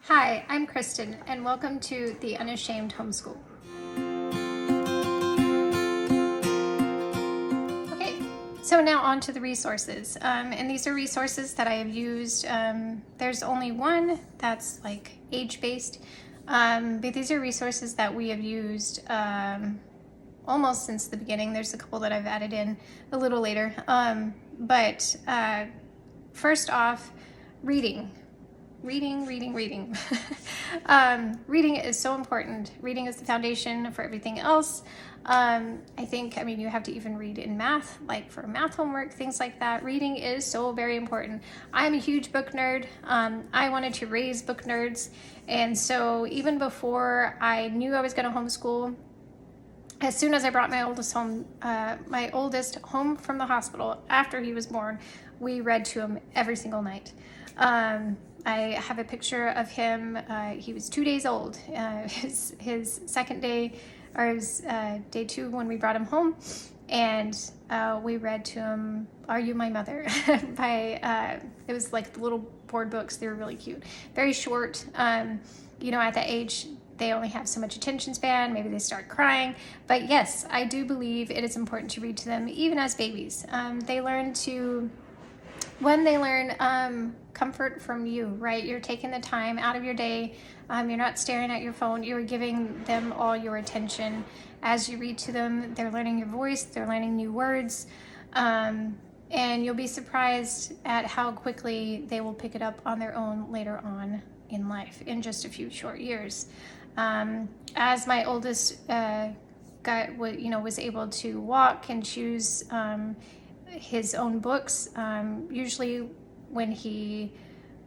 Hi, I'm Kristen, and welcome to the Unashamed Homeschool. Okay, so now on to the resources. And these are resources that I have used. There's only one that's like age-based, but these are resources that we have used almost since the beginning. There's a couple that I've added in a little later. But first off, reading. Reading. Reading is so important. Reading is the foundation for everything else. I mean, you have to even read in math, like for math homework, things like that. Reading is so very important. I'm a huge book nerd. I wanted to raise book nerds. And so even before I knew I was going to homeschool, as soon as I brought my oldest home from the hospital after he was born, we read to him every single night. I have a picture of him. He was 2 days old. His second day, or his day 2 when we brought him home, and we read to him "Are You My Mother?" It was like the little board books. They were really cute, very short. At that age, they only have so much attention span. Maybe they start crying. But yes, I do believe it is important to read to them, even as babies. They learn comfort from you, right? You're taking the time out of your day. You're not staring at your phone. You're giving them all your attention as you read to them. They're learning your voice. They're learning new words. And you'll be surprised at how quickly they will pick it up on their own later on in life, in just a few short years. As my oldest was able to walk and choose his own books, usually when he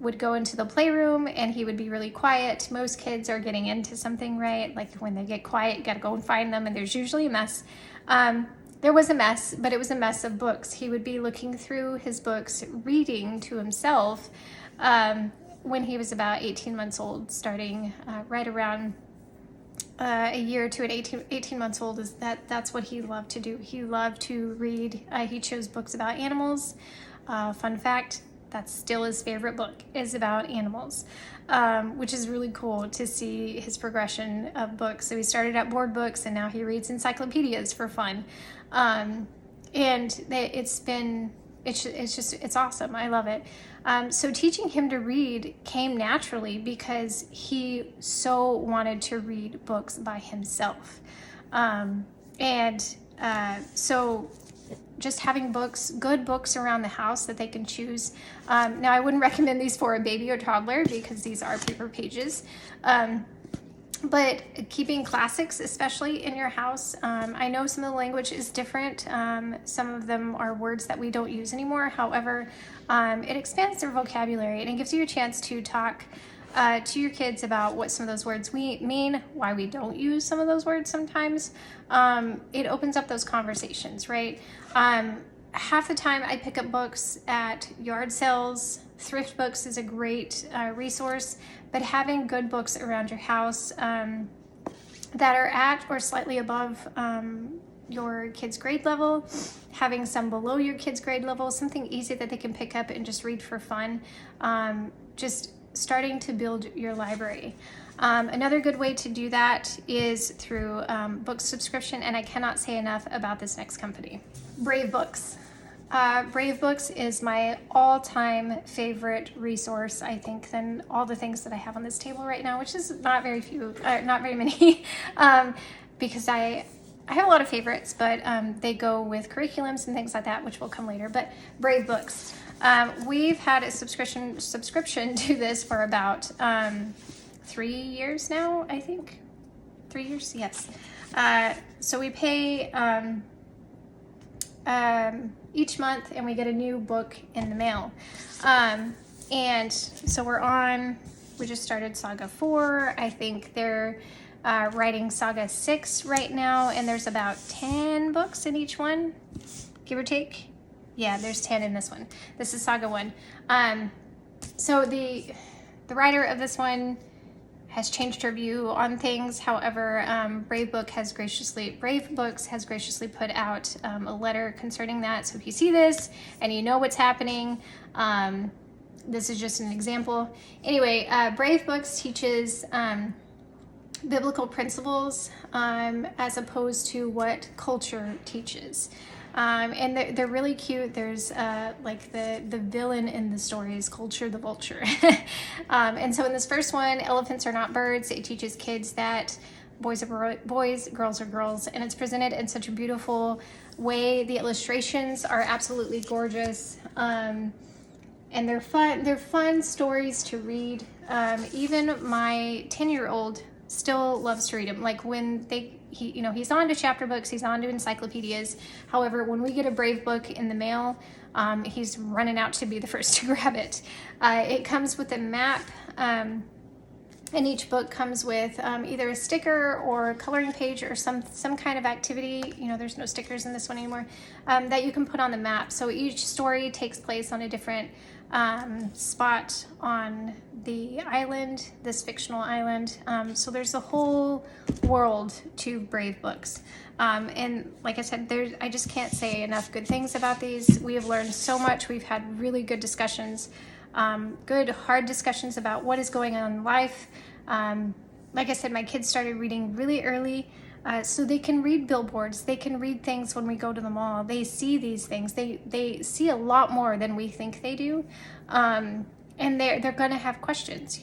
would go into the playroom and he would be really quiet. Most kids are getting into something, right? Like when they get quiet, you gotta go and find them, and there's usually a mess. There was a mess, but it was a mess of books. He would be looking through his books, reading to himself when he was about 18 months old, starting right around a year to an 18 months old. That's what he loved to do. He loved to read. He chose books about animals. Fun fact, that's still his favorite book, is about animals, which is really cool to see his progression of books. So he started at board books, and now he reads encyclopedias for fun. And it's awesome. I love it. So teaching him to read came naturally because he so wanted to read books by himself. So just having good books around the house that they can choose. Now, I wouldn't recommend these for a baby or toddler because these are paper pages. But keeping classics, especially in your house. I know some of the language is different. Some of them are words that we don't use anymore. However, it expands their vocabulary, and it gives you a chance to talk to your kids about what some of those words mean, why we don't use some of those words sometimes. It opens up those conversations, right? Half the time I pick up books at yard sales. Thrift Books is a great resource, but having good books around your house that are at or slightly above your kid's grade level, having some below your kid's grade level, something easy that they can pick up and just read for fun, just starting to build your library. Another good way to do that is through book subscription, and I cannot say enough about this next company, Brave Books. Brave Books is my all-time favorite resource, I think, than all the things that I have on this table right now, which is not very many, because I have a lot of favorites, but they go with curriculums and things like that, which will come later. But Brave Books, we've had a subscription to this for about 3 years now, I think. 3 years, yes. So we pay each month, and we get a new book in the mail. And so we just started Saga 4. I think they're writing Saga 6 right now, and there's about 10 books in each one, give or take. Yeah, there's 10 in this one. This is Saga 1. So the writer of this one has changed her view on things. However, Brave Books has graciously put out a letter concerning that. So if you see this and you know what's happening, This is just an example. Anyway, Brave Books teaches biblical principles as opposed to what culture teaches. And they're really cute. There's like the villain in the story is Culture the Vulture. And so in this first one, elephants are not birds. It teaches kids that boys are boys, girls are girls, and it's presented in such a beautiful way. The illustrations are absolutely gorgeous. And they're fun. They're fun stories to read. Even my 10-year-old still loves to read them. Like when he's on to chapter books, he's on to encyclopedias. However, when we get a Brave book in the mail, he's running out to be the first to grab it. It comes with a map, and each book comes with either a sticker or a coloring page or some kind of activity. There's no stickers in this one anymore, that you can put on the map. So each story takes place on a different spot on the island, this fictional island. So there's a whole world to Brave Books. And like I said, I just can't say enough good things about these. We have learned so much. We've had really good discussions, good hard discussions about what is going on in life. Like I said, my kids started reading really early. So they can read billboards, they can read things when we go to the mall, they see these things, they see a lot more than we think they do, and they're gonna have questions,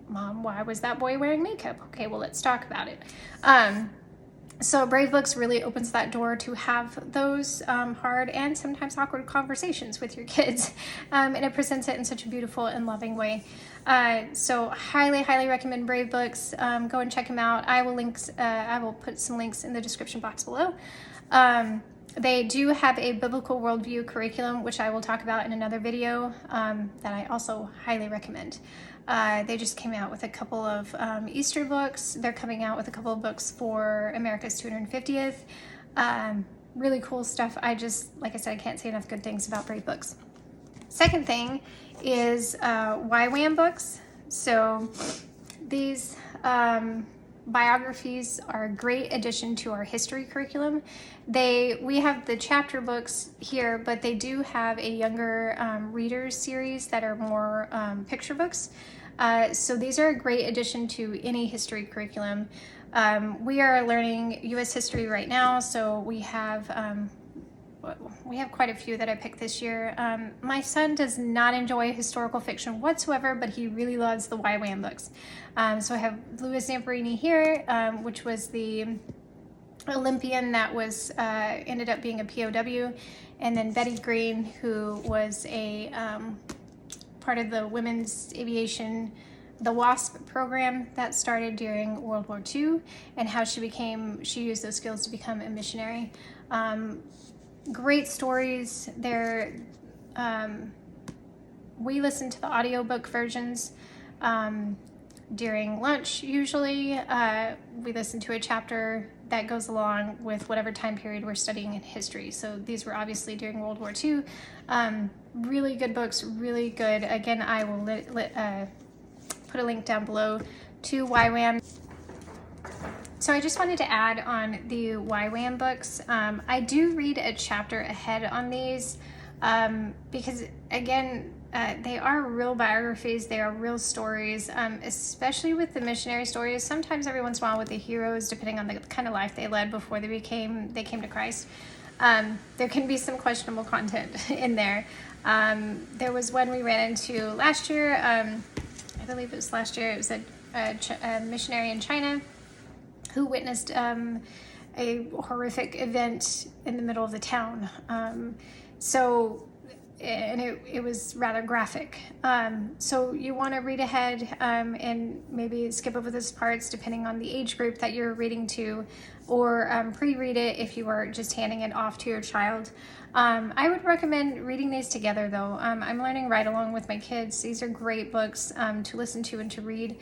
Mom, why was that boy wearing makeup? Okay, well, let's talk about it. So Brave Books really opens that door to have those hard and sometimes awkward conversations with your kids, and it presents it in such a beautiful and loving way. So highly, highly recommend Brave Books. Go and check them out. I will put some links in the description box below. They do have a biblical worldview curriculum, which I will talk about in another video, that I also highly recommend. They just came out with a couple of Easter books. They're coming out with a couple of books for America's 250th. Really cool stuff. Like I said, I can't say enough good things about Brave Books. Second thing is YWAM books. So these biographies are a great addition to our history curriculum. We have the chapter books here, but they do have a younger readers series that are more picture books. So these are a great addition to any history curriculum. We are learning U.S. history right now, so we have quite a few that I picked this year. My son does not enjoy historical fiction whatsoever, but he really loves the YWAM books. So I have Louis Zamperini here, which was the Olympian that was ended up being a POW, and then Betty Green, who was a part of the women's aviation, the WASP program that started during World War II, and how she used those skills to become a missionary. Great stories. We listen to the audiobook versions during lunch usually. We listen to a chapter that goes along with whatever time period we're studying in history. So these were obviously during World War II. Really good books, really good. Again, I will put a link down below to YWAM. So I just wanted to add on the YWAM books. I do read a chapter ahead on these because, again, they are real biographies. They are real stories, especially with the missionary stories. Sometimes every once in a while with the heroes, depending on the kind of life they led before they came to Christ. There can be some questionable content in there. There was one we ran into last year. I believe it was last year. It was a missionary in China who witnessed a horrific event in the middle of the town. And it was rather graphic. So you want to read ahead and maybe skip over those parts depending on the age group that you're reading to, or pre-read it if you are just handing it off to your child. I would recommend reading these together though. I'm learning right along with my kids. These are great books to listen to and to read.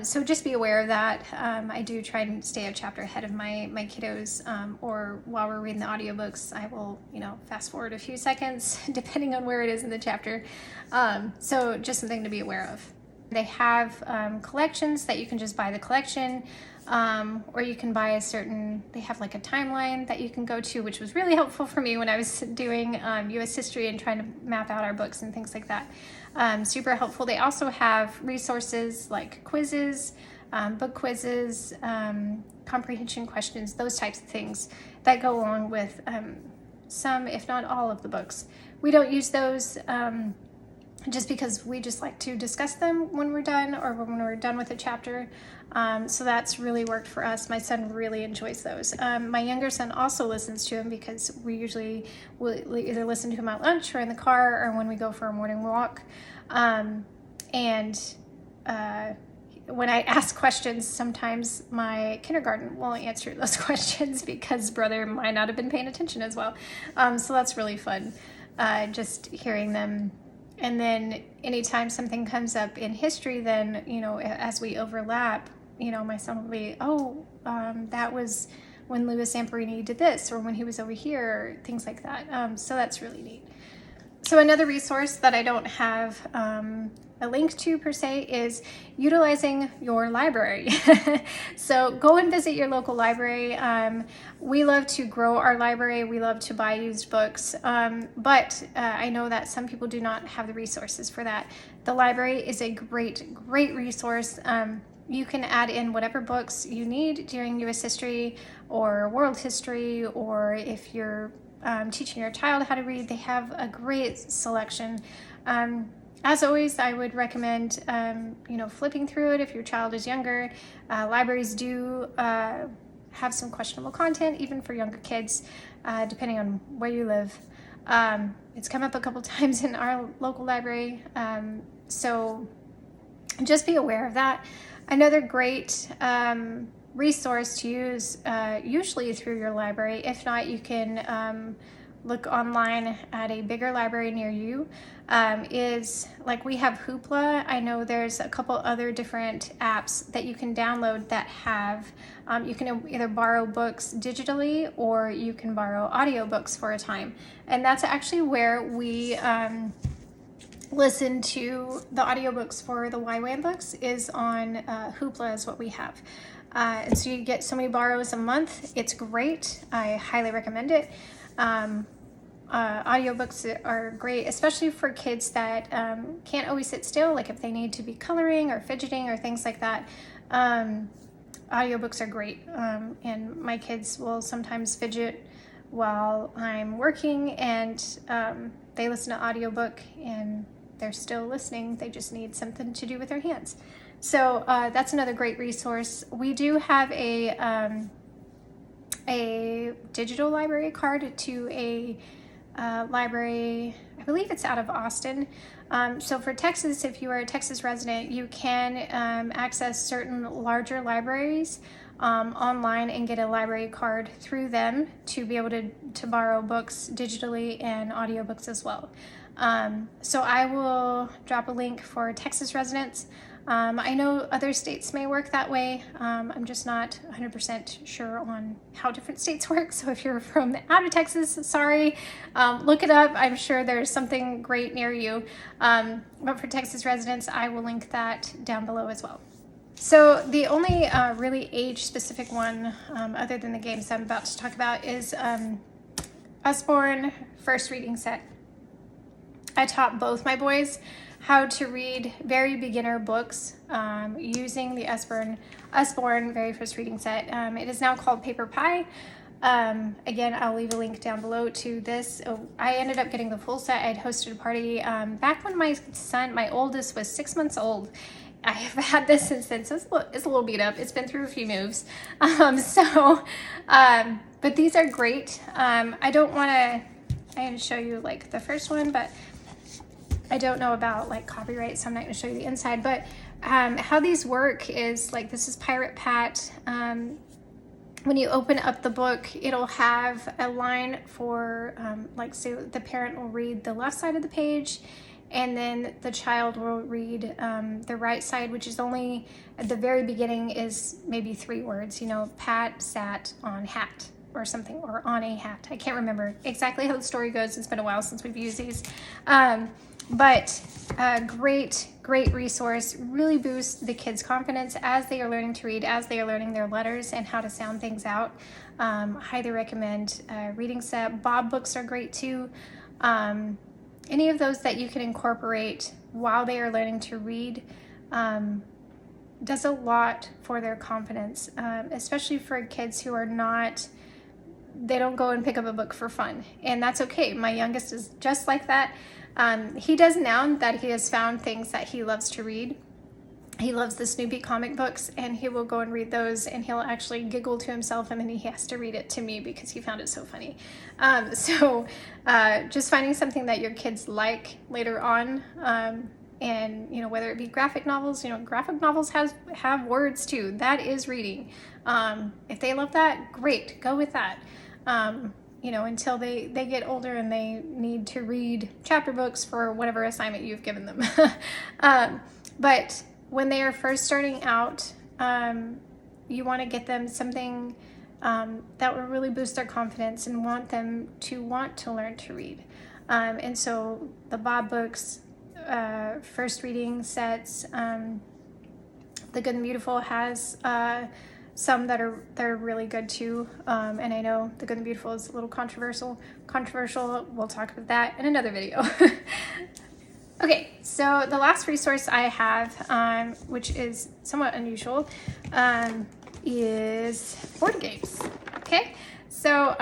So just be aware of that. I do try and stay a chapter ahead of my kiddos, or while we're reading the audiobooks, I will, fast forward a few seconds depending on where it is in the chapter. So just something to be aware of. They have collections that you can just buy the collection, or you can buy they have like a timeline that you can go to, which was really helpful for me when I was doing US history and trying to map out our books and things like that. Super helpful. They also have resources like quizzes, book quizzes, comprehension questions, those types of things that go along with some, if not all, of the books. We don't use those just because we just like to discuss them when we're done, or when we're done with a chapter. So that's really worked for us. My son really enjoys those. My younger son also listens to them because we usually will either listen to him at lunch or in the car or when we go for a morning walk. When I ask questions, sometimes my kindergarten won't answer those questions because brother might not have been paying attention as well. So that's really fun, just hearing them. And then anytime something comes up in history, then, as we overlap, my son will be, that was when Louis Zamperini did this, or when he was over here, or things like that. So that's really neat. So another resource that I don't have a link to per se is utilizing your library. So go and visit your local library. We love to grow our library. We love to buy used books, but I know that some people do not have the resources for that. The library is a great resource. You can add in whatever books you need during US history or world history, or if you're teaching your child how to read, they have a great selection. As always, I would recommend, flipping through it if your child is younger. Libraries do have some questionable content, even for younger kids, depending on where you live. It's come up a couple times in our local library, so just be aware of that. Another great resource to use, usually through your library. If not, you can look online at a bigger library near you. Is like, we have Hoopla. I know there's a couple other different apps that you can download that have, you can either borrow books digitally, or you can borrow audiobooks for a time. And that's actually where we listen to the audiobooks for the YWAM books, is on Hoopla is what we have. And so you get so many borrows a month. It's great. I highly recommend it. Audiobooks are great, especially for kids that can't always sit still, like if they need to be coloring or fidgeting or things like that. Audiobooks are great. And my kids will sometimes fidget while I'm working, and they listen to audiobook and they're still listening. They just need something to do with their hands. So that's another great resource. We do have a digital library card to a library, I believe it's out of Austin. So for Texas, if you are a Texas resident, you can access certain larger libraries online and get a library card through them to be able to borrow books digitally and audiobooks as well. So I will drop a link for Texas residents. I know other states may work that way. I'm just not 100% sure on how different states work. So if you're from out of Texas, sorry, look it up. I'm sure there's something great near you. But for Texas residents, I will link that down below as well. So the only really age-specific one, other than the games I'm about to talk about, is Usborne First Reading Set. I taught both my boys how to read very beginner books using the Usborne Very First Reading Set. It is now called PaperPie. Again, I'll leave a link down below to this. I ended up getting the full set. I'd hosted a party back when my son, my oldest, was 6 months old. I have had this since then, so it's a little beat up. It's been through a few moves. But these are great. I'm going to show you like the first one, but I don't know about like copyright, so I'm not going to show you the inside. But how these work is like, this is Pirate Pat. When you open up the book, it'll have a line for like, say the parent will read the left side of the page, and then the child will read the right side, which is only at the very beginning is maybe 3 words, Pat sat on hat or something, or on a hat. I can't remember exactly how the story goes. It's been a while since we've used these. But great resource, really boosts the kids' confidence as they are learning to read, as they are learning their letters and how to sound things out. Highly recommend reading set. Bob books are great too. Any of those that you can incorporate while they are learning to read does a lot for their confidence, especially for kids who are not, they don't go and pick up a book for fun. And that's okay. My youngest is just like that. He does now that he has found things that he loves to read. He loves the Snoopy comic books, and he will go and read those, and he'll actually giggle to himself, and then he has to read it to me because he found it so funny. Just finding something that your kids like later on, and whether it be graphic novels, graphic novels have words too. That is reading. If they love that, great, go with that. Until they get older and they need to read chapter books for whatever assignment you've given them. But when they are first starting out, you want to get them something that will really boost their confidence and want them to want to learn to read. And so the Bob books, first reading sets, The Good and Beautiful has some that are really good too. And I know The Good and Beautiful is a little controversial. We'll talk about that in another video. Okay, so the last resource I have, which is somewhat unusual, is board games. Okay, so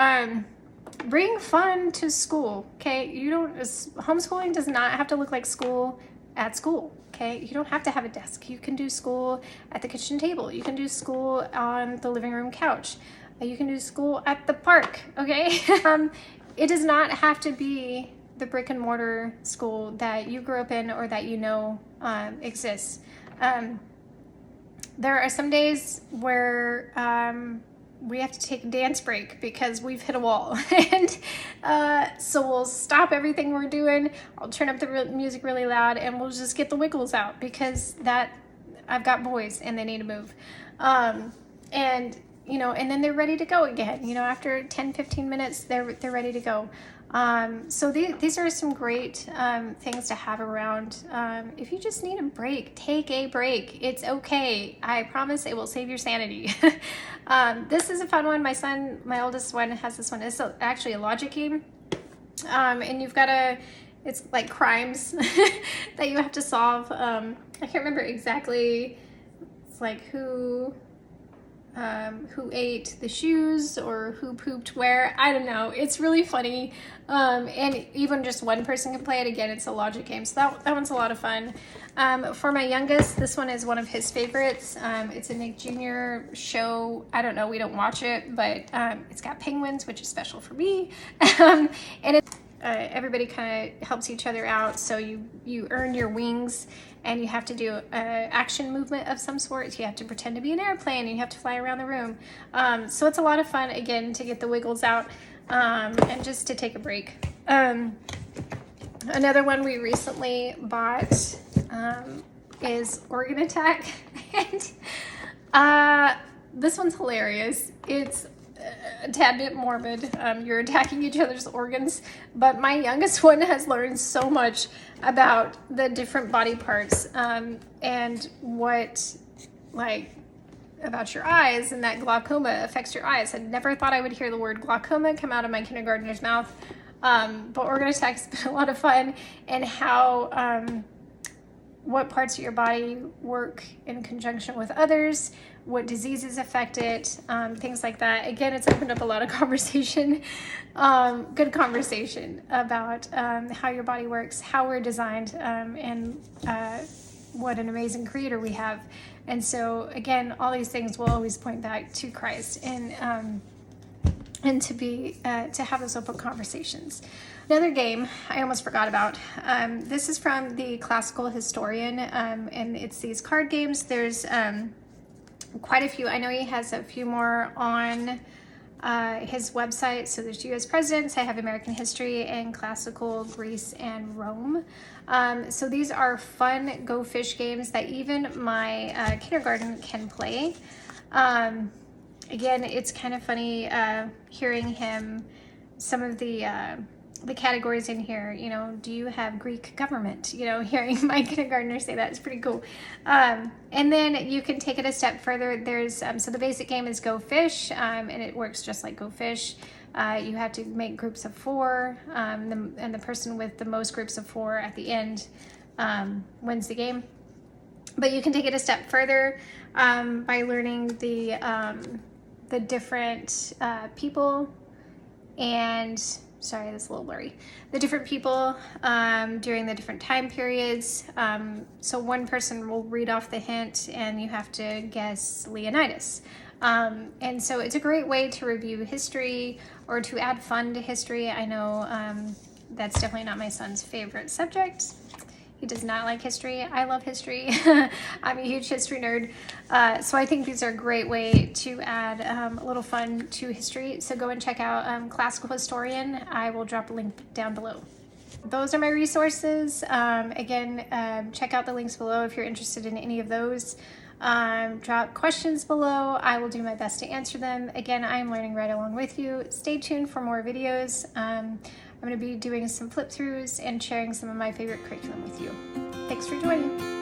bring fun to school. Okay, homeschooling does not have to look like school at school. Okay, you don't have to have a desk. You can do school at the kitchen table. You can do school on the living room couch. You can do school at the park. Okay, it does not have to be the brick and mortar school that you grew up in or that exists. There are some days where we have to take a dance break because we've hit a wall. And so we'll stop everything we're doing. I'll turn up the music really loud and we'll just get the wiggles out because I've got boys and they need to move. And then they're ready to go again. After 10-15 minutes, they're ready to go. So these are some great things to have around. If you just need a break, take a break. It's okay. I promise it will save your sanity. This is a fun one. My oldest one has this one. It's actually a logic game. And it's like crimes that you have to solve. I can't remember exactly. It's like who ate the shoes or who pooped where. I don't know. It's really funny. And even just one person can play it. Again, it's a logic game. So that one's a lot of fun. For my youngest, this one is one of his favorites. It's a Nick Jr. show. I don't know. We don't watch it, but it's got penguins, which is special for me. And everybody kind of helps each other out. So you earn your wings and you have to do an action movement of some sort. You have to pretend to be an airplane and you have to fly around the room. So it's a lot of fun, again, to get the wiggles out and just to take a break. Another one we recently bought is Organ Attack. And this one's hilarious. It's a tad bit morbid. You're attacking each other's organs, but my youngest one has learned so much about the different body parts and what, about your eyes, and that glaucoma affects your eyes. I never thought I would hear the word glaucoma come out of my kindergartner's mouth, but Organ Attack's been a lot of fun, and how what parts of your body work in conjunction with others, what diseases affect it, things like that. Again, it's opened up a lot of conversation, good conversation about how your body works, how we're designed, and what an amazing creator we have. And so, again, all these things will always point back to Christ and to have those open conversations. Another game I almost forgot about. This is from the Classical Historian, and it's these card games. There's quite a few. I know he has a few more on his website. So there's U.S. presidents. I have American history and classical Greece and Rome. So these are fun Go Fish games that even my kindergarten can play. Again, it's kind of funny hearing him, some of the the categories in here. You know, do you have Greek government? You know, hearing my kindergartner say that is pretty cool. And then you can take it a step further. There's so the basic game is Go Fish, and it works just like Go Fish. You have to make groups of 4, and the person with the most groups of 4 at the end wins the game. But you can take it a step further by learning the different people and, sorry, that's a little blurry, the different people during the different time periods. So one person will read off the hint and you have to guess Leonidas. And so it's a great way to review history or to add fun to history. I know that's definitely not my son's favorite subject. He does not like history. I love history. I'm a huge history nerd. So I think these are a great way to add a little fun to history. So go and check out Classical Historian. I will drop a link down below. Those are my resources. Again, check out the links below if you're interested in any of those. Drop questions below. I will do my best to answer them. Again, I'm learning right along with you. Stay tuned for more videos. I'm going to be doing some flip throughs and sharing some of my favorite curriculum with you. Thanks for joining.